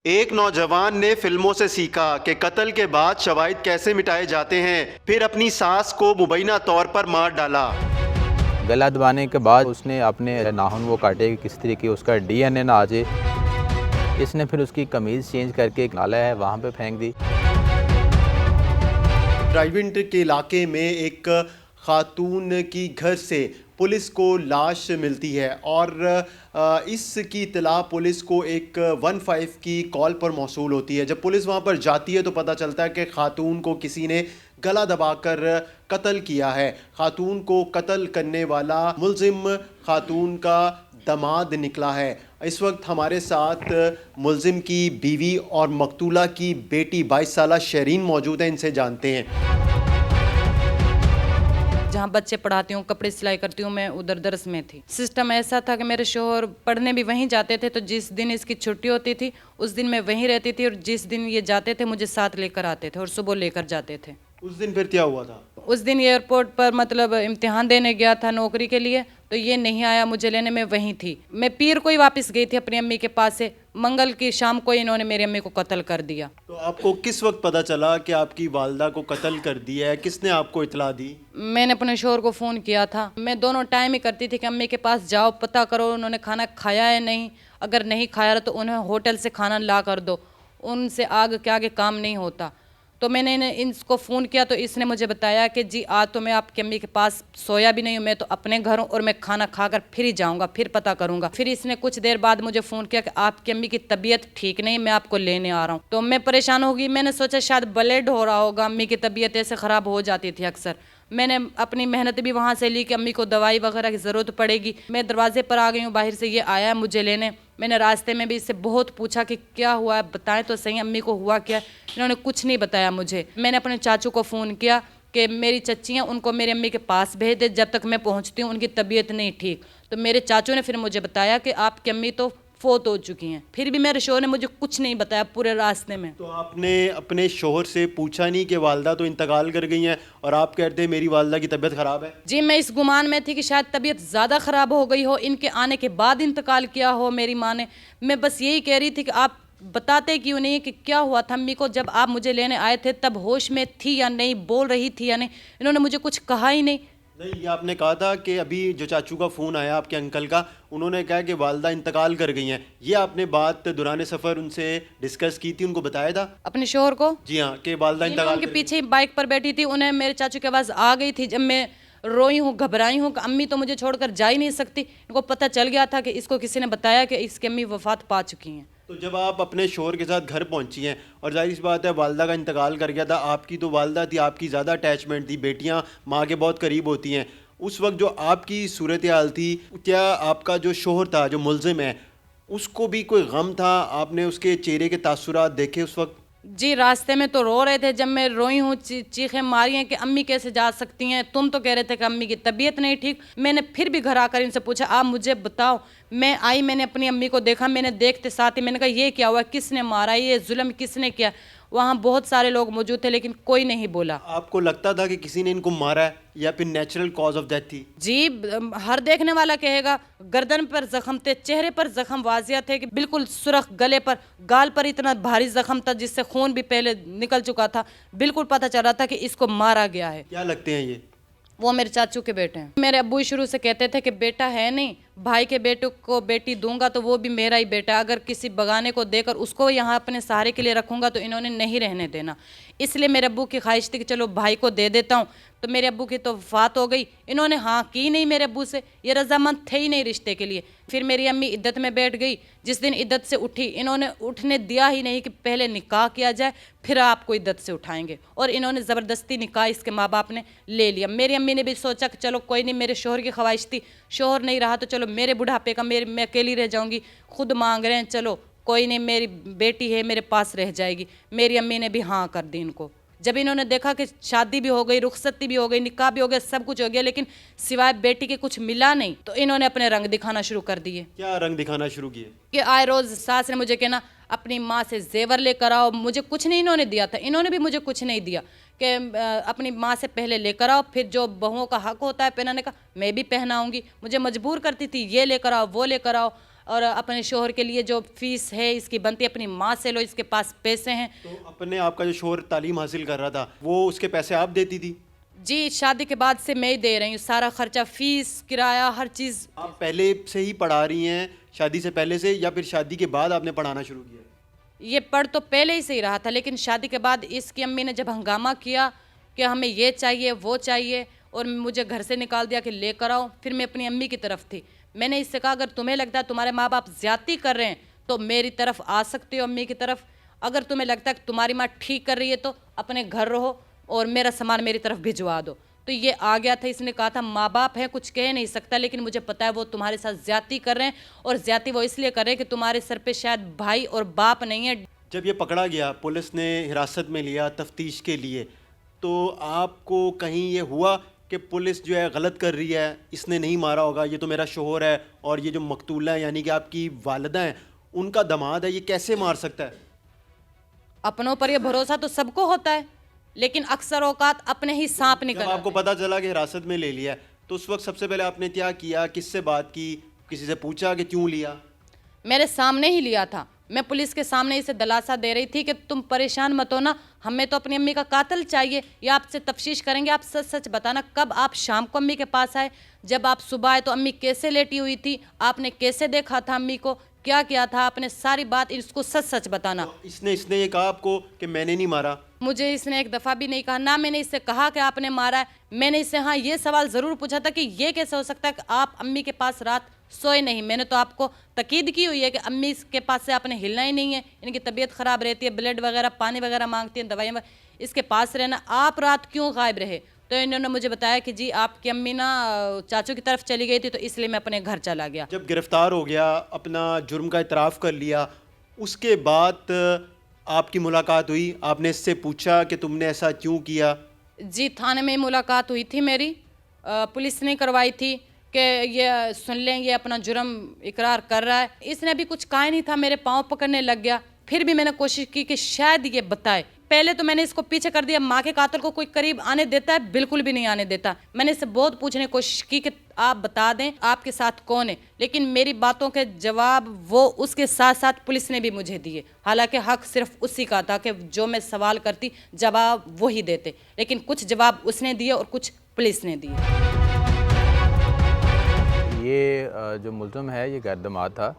एक नौजवान ने फिल्मों से सीखा कि कत्ल के बाद शवाहिद कैसे मिटाए जाते हैं, फिर अपनी सास को मुबैना तौर पर मार डाला। गला दबाने के बाद उसने अपने नाखून वो काटे कि किस तरीके उसका डीएनए ना आ जाए। इसने फिर उसकी कमीज़ चेंज करके एक नाला है वहाँ पे फेंक दी। ड्राइविंग के इलाके में एक खातून की घर से पुलिस को लाश मिलती है और इसकी इत्तला पुलिस को एक 15 की कॉल पर मौसूल होती है। जब पुलिस वहां पर जाती है तो पता चलता है कि खातून को किसी ने गला दबाकर कत्ल किया है। खातून को कत्ल करने वाला मुलजिम खातून का दामाद निकला है। इस वक्त हमारे साथ मुलजिम की बीवी और मकतूला की बेटी 22 साला शरीन मौजूद है। इनसे जानते हैं। जहाँ बच्चे पढ़ाती हूँ, कपड़े सिलाई करती हूँ, मैं उधर दरस में थी। सिस्टम ऐसा था कि मेरे शोहर पढ़ने भी वहीं जाते थे, तो जिस दिन इसकी छुट्टी होती थी उस दिन मैं वहीं रहती थी और जिस दिन ये जाते थे मुझे साथ लेकर आते थे और सुबह लेकर जाते थे। उस दिन फिर क्या हुआ था? उस दिन एयरपोर्ट पर मतलब इम्तिहान देने गया था नौकरी के लिए, तो ये नहीं आया मुझे लेने, में वहीं थी। मैं पीर को ही वापस गई थी अपनी अम्मी के पास से। मंगल की शाम को इन्होंने मेरी अम्मी को कत्ल कर दिया। तो आपको किस वक्त पता चला कि आपकी वालदा को कत्ल कर दिया है? किसने आपको इतला दी? मैंने अपने शोहर को फ़ोन किया था। मैं दोनों टाइम ही करती थी कि अम्मी के पास जाओ, पता करो उन्होंने खाना खाया है नहीं, अगर नहीं खाया तो उन्हें होटल से खाना ला कर दो, उनसे आगे के आगे काम नहीं होता। तो मैंने इनको फ़ोन किया तो इसने मुझे बताया कि जी आज तो मैं आपकी अम्मी के पास सोया भी नहीं हूँ, मैं तो अपने घर हूँ और मैं खाना खाकर फिर ही जाऊँगा, फिर पता करूँगा। फिर इसने कुछ देर बाद मुझे फ़ोन किया कि आपकी अम्मी की तबीयत ठीक नहीं, मैं आपको लेने आ रहा हूँ। तो मैं परेशान होगी, मैंने सोचा शायद ब्लड हो रहा होगा, अम्मी की तबीयत ऐसे ख़राब हो जाती थी अक्सर। मैंने अपनी मेहनत भी वहाँ से ली कि अम्मी को दवाई वगैरह की ज़रूरत पड़ेगी। मैं दरवाजे पर आ गई हूँ, बाहर से ये आया है मुझे लेने। मैंने रास्ते में भी इससे बहुत पूछा कि क्या हुआ है, बताएं तो सही अम्मी को हुआ क्या। इन्होंने कुछ नहीं बताया मुझे। मैंने अपने चाचू को फ़ोन किया कि मेरी चच्ची हैं, उनको मेरी अम्मी के पास भेज दे, जब तक मैं पहुँचती हूँ उनकी तबीयत नहीं ठीक। तो मेरे चाचू ने फिर मुझे बताया कि आपकी अम्मी तो फोत हो चुकी हैं। फिर भी मेरे शोहर ने मुझे कुछ नहीं बताया पूरे रास्ते में। तो आपने अपने शोहर से पूछा नहीं कि वालदा तो इंतकाल कर गई हैं और आप कहते हैं मेरी वालदा की तबीयत ख़राब है? जी, मैं इस गुमान में थी कि शायद तबीयत ज़्यादा ख़राब हो गई हो, इनके आने के बाद इंतकाल किया हो मेरी माँ ने। मैं बस यही कह रही थी कि आप बताते क्यों नहीं कि क्या हुआ था अम्मी को, जब आप मुझे लेने आए थे तब होश में थी या नहीं, बोल रही थी या नहीं। इन्होंने मुझे कुछ कहा ही नहीं। नहीं, ये आपने कहा था कि अभी जो चाचू का फ़ोन आया आपके अंकल का, उन्होंने कहा कि वालदा इंतकाल कर गई हैं। ये आपने बात दौरान सफ़र उनसे डिस्कस की थी, उनको बताया था? अपने शोहर को? जी हाँ, कि वालदा इंतकाल उनके कर पीछे ही बाइक पर बैठी थी, उन्हें मेरे चाचू की आवाज़ आ गई थी। जब मैं रोई हूँ, घबराई हूँ कि अम्मी तो मुझे छोड़कर जा ही नहीं सकती। इनको पता चल गया था कि इसको किसी ने बताया कि इसकी अम्मी वफात पा चुकी हैं। तो जब आप अपने शोहर के साथ घर पहुंची हैं और जाहिर सी बात है वालदा का इंतकाल कर गया था, आपकी तो वालदा थी, आपकी ज़्यादा अटैचमेंट थी, बेटियां माँ के बहुत करीब होती हैं। उस वक्त जो आपकी सूरत हाल थी, क्या आपका जो शोहर था जो मुलजिम है उसको भी कोई गम था? आपने उसके चेहरे के तासुरात देखे उस वक्त? जी, रास्ते में तो रो रहे थे। जब मैं रोई हूँ, चीखें मारी हैं कि अम्मी कैसे जा सकती हैं, तुम तो कह रहे थे कि अम्मी की तबीयत नहीं ठीक। मैंने फिर भी घर आकर इनसे पूछा आप मुझे बताओ। मैं आई, मैंने अपनी अम्मी को देखा, मैंने देखते साथ ही मैंने कहा ये क्या हुआ, किसने मारा, ये जुल्म किसने किया। वहाँ बहुत सारे लोग मौजूद थे लेकिन कोई नहीं बोला। आपको लगता था कि किसी ने इनको मारा है या फिर नेचुरल कॉज ऑफ डेथ थी? जी, हर देखने वाला कहेगा गर्दन पर जख्म थे, चेहरे पर जख्म वाजिया थे कि बिल्कुल सुरख, गले पर, गाल पर इतना भारी जख्म था जिससे खून भी पहले निकल चुका था। बिल्कुल पता चल रहा था कि इसको मारा गया है। क्या लगते हैं ये? वो मेरे चाचू के बेटे हैं। मेरे अब्बू शुरू से कहते थे कि बेटा है नहीं, भाई के बेटे को बेटी दूंगा तो वो भी मेरा ही बेटा है, अगर किसी बगाने को देकर उसको यहाँ अपने सहारे के लिए रखूंगा तो इन्होंने नहीं रहने देना। इसलिए मेरे अब्बू की ख्वाहिश थी कि चलो भाई को दे देता हूँ। तो मेरे अब्बू की तो वफात हो गई, इन्होंने हाँ की नहीं मेरे अब्बू से, ये रजामंद थे ही नहीं रिश्ते के लिए। फिर मेरी अम्मी इद्दत में बैठ गई। जिस दिन इद्दत से उठी, इन्होंने उठने दिया ही नहीं कि पहले निकाह किया जाए फिर आपको इद्दत से उठाएंगे, और इन्होंने ज़बरदस्ती निकाह इसके माँ बाप ने ले लिया। मेरी अम्मी ने भी सोचा कि चलो कोई नहीं, मेरे शोहर की ख्वाहिश थी, शोहर नहीं रहा तो चलो मेरे बुढ़ापे का मैं अकेली रह जाऊँगी, खुद मांग रहे हैं, चलो कोई नहीं मेरी बेटी है मेरे पास रह जाएगी। मेरी अम्मी ने भी हाँ कर दी इनको। जब इन्होंने देखा कि शादी भी हो गई, रुखसती भी हो गई, निकाह भी हो गया, सब कुछ हो गया, लेकिन सिवाय बेटी के कुछ मिला नहीं, तो इन्होंने अपने रंग दिखाना शुरू कर दिए। क्या रंग दिखाना शुरू किए? कि आए रोज़ सास ने मुझे कहना अपनी माँ से जेवर लेकर आओ। मुझे कुछ नहीं इन्होंने दिया था, इन्होंने भी मुझे कुछ नहीं दिया कि अपनी माँ से पहले लेकर आओ, फिर जो बहुओं का हक होता है पहनाने का मैं भी पहनाऊँगी। मुझे मजबूर करती थी ये लेकर आओ वो लेकर आओ। और अपने शोहर के लिए जो फीस है इसकी बनती है अपनी माँ से लो, इसके पास पैसे हैं। तो अपने आपका जो शोहर तालीम हासिल कर रहा था वो उसके पैसे आप देती थी? जी, शादी के बाद से मैं ही दे रही हूँ सारा खर्चा, फीस, किराया, हर चीज़। आप पहले से ही पढ़ा रही हैं, शादी से पहले से, या फिर शादी के बाद आपने पढ़ाना शुरू किया? ये पढ़ तो पहले ही से ही रहा था, लेकिन शादी के बाद इसकी अम्मी ने जब हंगामा किया कि हमें ये चाहिए वो चाहिए और मुझे घर से निकाल दिया कि लेकर आओ, फिर मैं अपनी अम्मी की तरफ थी। मैंने इससे कहा अगर तुम्हें लगता है तुम्हारे माँ बाप ज्यादती कर रहे हैं तो मेरी तरफ आ सकते हो, अम्मी की तरफ। अगर तुम्हें लगता है कि तुम्हारी माँ ठीक कर रही है तो अपने घर रहो और मेरा सामान मेरी तरफ भिजवा दो। तो ये आ गया था, इसने कहा था माँ बाप है कुछ कह नहीं सकता, लेकिन मुझे पता है वो तुम्हारे साथ ज्यादती कर रहे हैं और ज्यादती वो इसलिए कर रहे हैं कि तुम्हारे सर पे शायद भाई और बाप नहीं है। जब ये पकड़ा गया, पुलिस ने हिरासत में लिया तफ्तीश के लिए, तो आपको कहीं ये हुआ कि पुलिस जो है गलत कर रही है, इसने नहीं मारा होगा, ये तो मेरा शोहर है और ये जो मकतूला है यानी कि आपकी वालिदा हैं उनका दामाद है, ये कैसे मार सकता है? अपनों पर ये भरोसा तो सबको होता है, लेकिन अक्सर औकात अपने ही सांप निकल जब आते आपको हैं। पता चला कि हिरासत में ले लिया है, तो उस वक्त सबसे पहले आपने क्या किया, किससे बात की, किसी से पूछा कि क्यों लिया? मेरे सामने ही लिया था। मैं पुलिस के सामने इसे दिलासा दे रही थी कि तुम परेशान मत हो ना, हमें तो अपनी अम्मी का कातिल चाहिए, या आपसे तफ्तीश करेंगे, आप सच सच बताना कब आप शाम को अम्मी के पास आए, जब आप सुबह आए तो अम्मी कैसे लेटी हुई थी, आपने कैसे देखा था अम्मी को, क्या किया था आपने, सारी बात इसको सच सच बताना। तो इसने ये कहा आपको कि मैंने नहीं मारा? मुझे इसने एक दफ़ा भी नहीं कहा, ना मैंने इससे कहा कि आपने मारा है। मैंने इससे हाँ ये सवाल ज़रूर पूछा था कि ये कैसे हो सकता है कि आप अम्मी के पास रात सोए नहीं। मैंने तो आपको ताकीद की हुई है कि अम्मी के पास से आपने हिलना ही नहीं है, इनकी तबीयत ख़राब रहती है, ब्लड वगैरह पानी वगैरह मांगती हैं, दवाइयाँ, इसके पास रहना, आप रात क्यों गायब रहे? तो इन्होंने मुझे बताया कि जी आपकी अम्मी ना चाचू की तरफ चली गई थी तो इसलिए मैं अपने घर चला गया। जब गिरफ्तार हो गया, अपना जुर्म का इतराफ़ कर लिया, उसके बाद आपकी मुलाकात हुई, आपने इससे पूछा कि तुमने ऐसा क्यों किया? जी, थाने में मुलाकात हुई थी मेरी, पुलिस ने करवाई थी कि ये सुन लें ये अपना जुर्म इकरार कर रहा है। इसने भी कुछ कहा ही नहीं था, मेरे पाँव पकड़ने लग गया। फिर भी मैंने कोशिश की कि शायद ये बताए। पहले तो मैंने इसको पीछे कर दिया, माँ के कातिल को कोई करीब आने देता है? बिल्कुल भी नहीं आने देता। मैंने इससे बहुत पूछने की कोशिश की कि आप बता दें आपके साथ कौन है, लेकिन मेरी बातों के जवाब वो उसके साथ साथ पुलिस ने भी मुझे दिए। हालांकि हक सिर्फ उसी का था कि जो मैं सवाल करती जवाब वो ही देते, लेकिन कुछ जवाब उसने दिए और कुछ पुलिस ने दिए। ये जो मुल्ज़म है ये गर्दमाद था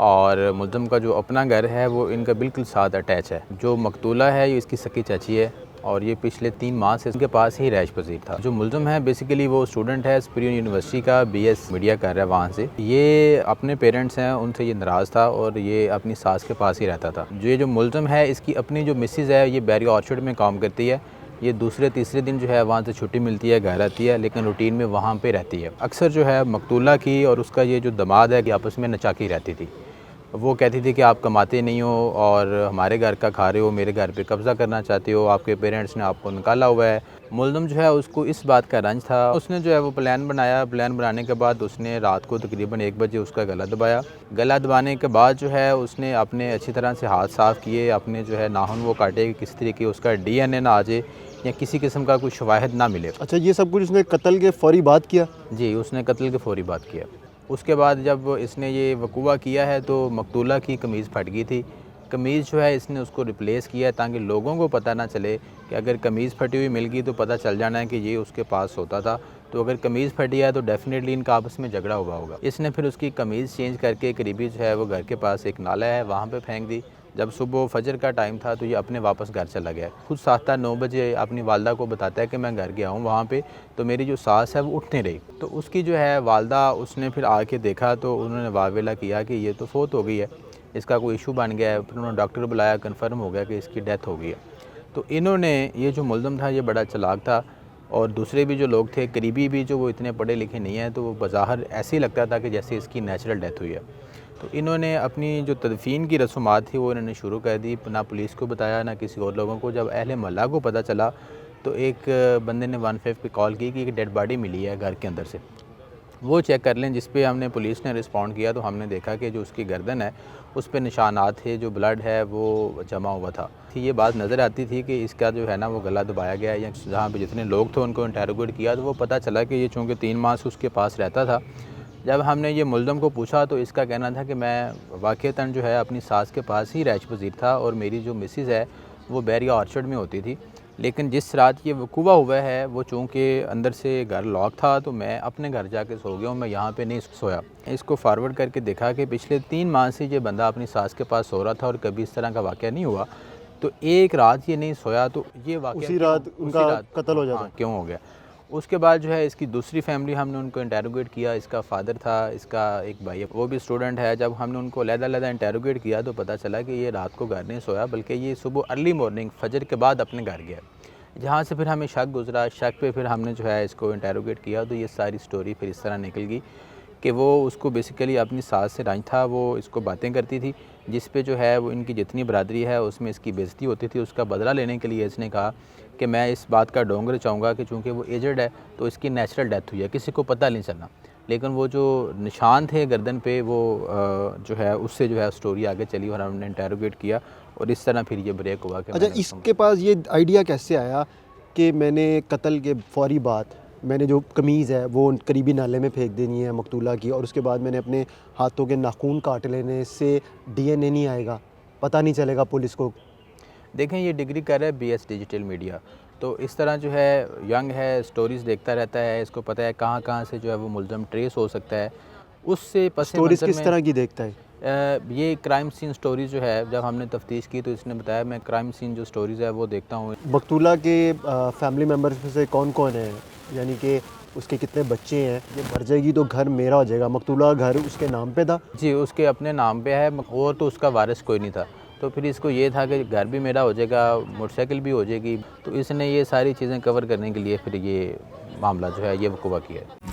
और मुल्ज़म का जो अपना घर है वो इनका बिल्कुल साथ अटैच है। जो मकतूला है ये इसकी सकी चाची है और ये पिछले 3 माह से इसके पास ही रैश पजीर था। जो मुल्ज़म है बेसिकली वो स्टूडेंट है, सुपीरियर यूनिवर्सिटी का BS मीडिया कर रहा है वहाँ से। ये अपने पेरेंट्स हैं उनसे ये नाराज़ था और ये अपनी सास के पास ही रहता था। जो मुल्ज़म है इसकी अपनी जो मिसेज़ है ये बैरी ऑर्चर्ड में काम करती है। ये दूसरे तीसरे दिन जो है वहाँ से छुट्टी मिलती है, घर आती है, लेकिन रूटीन में वहाँ पे रहती है। अक्सर जो है मकतूला की और उसका ये जो दामाद है कि आपस में नचाकी रहती थी। वो कहती थी कि आप कमाते नहीं हो और हमारे घर का खा रहे हो, मेरे घर पे कब्ज़ा करना चाहते हो, आपके पेरेंट्स ने आपको निकाला हुआ है। मुल्ज़म जो है उसको इस बात का रंज था। उसने जो है वो प्लान बनाया। प्लान बनाने के बाद उसने रात को तकरीबन 1 बजे उसका गला दबाया। गला दबाने के बाद जो है उसने अपने अच्छी तरह से हाथ साफ़ किए, अपने जो है नाखून वो काटे कि किस तरीके उसका DNA ना आ जाए या किसी किस्म का कोई शवाहिद ना मिले। अच्छा, ये सब कुछ उसने कत्ल के फौरी बाद किया? जी, उसने कत्ल के फौरी बाद किया। उसके बाद जब इसने ये वकूआ किया है तो मकतूला की कमीज़ फट गई थी। कमीज़ जो है इसने उसको रिप्लेस किया ताकि लोगों को पता ना चले कि अगर कमीज़ फटी हुई मिल गई तो पता चल जाना है कि ये उसके पास होता था। तो अगर कमीज़ फटी है तो डेफ़िनेटली इनका आपस में झगड़ा हुआ होगा। इसने फिर उसकी कमीज़ चेंज करके करीबी जो है वो घर के पास एक नाला है वहाँ पे फेंक दी। जब सुबह फजर का टाइम था तो ये अपने वापस घर चला गया। खुद 7-9 बजे अपनी वालदा को बताता है कि मैं घर गया हूँ वहाँ पे, तो मेरी जो सास है वो उठ नहीं रही। तो उसकी जो है वालदा उसने फिर आके देखा तो उन्होंने वावेला किया कि ये तो फोत हो गई है, इसका कोई इशू बन गया है। फिर उन्होंने डॉक्टर बुलाया, कन्फर्म हो गया कि इसकी डेथ हो गई है। तो इन्होंने ये जो मुल्ज़म था ये बड़ा चालाक था और दूसरे भी जो लोग थे करीबी भी जो वो इतने पढ़े लिखे नहीं हैं, तो वो बज़ाहिर ऐसे ही लगता था कि जैसे इसकी नेचुरल डेथ हुई है। तो इन्होंने अपनी जो तदफीन की रस्मात थी वो इन्होंने शुरू कर दी। ना पुलिस को बताया ना किसी और लोगों को। जब अहले मोहल्ला को पता चला तो एक बंदे ने 155 पे कॉल की कि एक डेड बॉडी मिली है घर के अंदर से, वो चेक कर लें। जिस पे हमने पुलिस ने रिस्पॉन्ड किया तो हमने देखा कि जो उसकी गर्दन है उस पर निशानात थे, जो ब्लड है वो जमा हुआ था। ये बात नज़र आती थी कि इसका जो है ना वो गला दबाया गया, या जहाँ पे जितने लोग थे उनको इंटेरोगेट किया तो वो पता चला कि ये चूँकि 3 माह से उसके पास रहता था जब हमने ये मुल्ज़म को पूछा तो इसका कहना था कि मैं वाक़ईतन जो है अपनी सास के पास ही रैश पज़ीर था और मेरी जो मिसेज़ है वो बैरिया ऑर्चर्ड में होती थी। लेकिन जिस रात ये वक़ूआ हुआ है वो चूँकि अंदर से घर लॉक था तो मैं अपने घर जाके सो गया हूँ, मैं यहाँ पे नहीं सोया। इसको फॉरवर्ड करके देखा कि पिछले 3 माह से ये बंदा अपनी सास के पास सो रहा था और कभी इस तरह का वाक़या नहीं हुआ। तो एक रात ये नहीं सोया तो ये वाक़या उसी रात उनका कत्ल हो जाता। हाँ, क्यों हो गया। उसके बाद जो है इसकी दूसरी फैमिली हमने उनको इंटेरोगेट किया। इसका फ़ादर था, इसका एक भाई है, वो भी स्टूडेंट है। जब हमने उनको अलग-अलग इंटेरोगेट किया तो पता चला कि ये रात को घर नहीं सोया बल्कि ये सुबह अर्ली मॉर्निंग फजर के बाद अपने घर गया। जहाँ से फिर हमें शक गुज़रा, शक पे फिर हमने जो है इसको इंटेरोगेट किया तो ये सारी स्टोरी फिर इस तरह निकल गई कि वो उसको बेसिकली अपनी सास से रंज था, वो इसको बातें करती थी जिस पे जो है वो इनकी जितनी बरादरी है उसमें इसकी बेइज्जती होती थी। उसका बदला लेने के लिए इसने कहा कि मैं इस बात का डोंगर चाहूँगा कि चूँकि वो एजड है तो इसकी नेचुरल डेथ हुई है, किसी को पता नहीं चला। लेकिन वो जो निशान थे गर्दन पे वो जो है उससे जो है स्टोरी आगे चली और हमने इंटेरोगेट किया और इस तरह फिर ये ब्रेक हुआ कि अच्छा, इसके पास ये आइडिया कैसे आया कि मैंने कत्ल के फ़ौरी बाद मैंने जो कमीज़ है वो करीबी नाले में फेंक देनी है मकतूला की, और उसके बाद मैंने अपने हाथों के नाखून काट लेने से डीएनए नहीं आएगा, पता नहीं चलेगा पुलिस को। देखें ये डिग्री कर रहा है बीएस डिजिटल मीडिया, तो इस तरह जो है यंग है, स्टोरीज़ देखता रहता है, इसको पता है कहाँ कहाँ से जो है वो मुल्ज़म ट्रेस हो सकता है। उससे पस स्टोरीज़ किस तरह की देखता है? ये क्राइम सीन स्टोरीज़ जो है जब हमने तफ्तीश की तो इसने बताया मैं क्राइम सीन जो स्टोरीज़ है वो देखता हूँ। मकतूला के फैमिली मेम्बर्स में से कौन कौन है, यानी कि उसके कितने बच्चे हैं? ये मर जाएगी तो घर मेरा हो जाएगा। मकतूला घर उसके नाम पे था? जी, उसके अपने नाम पे है और तो उसका वारिस कोई नहीं था, तो फिर इसको ये था कि घर भी मेरा हो जाएगा, मोटरसाइकिल भी हो जाएगी। तो इसने ये सारी चीज़ें कवर करने के लिए फिर ये मामला जो है ये वक़ूआ किया है।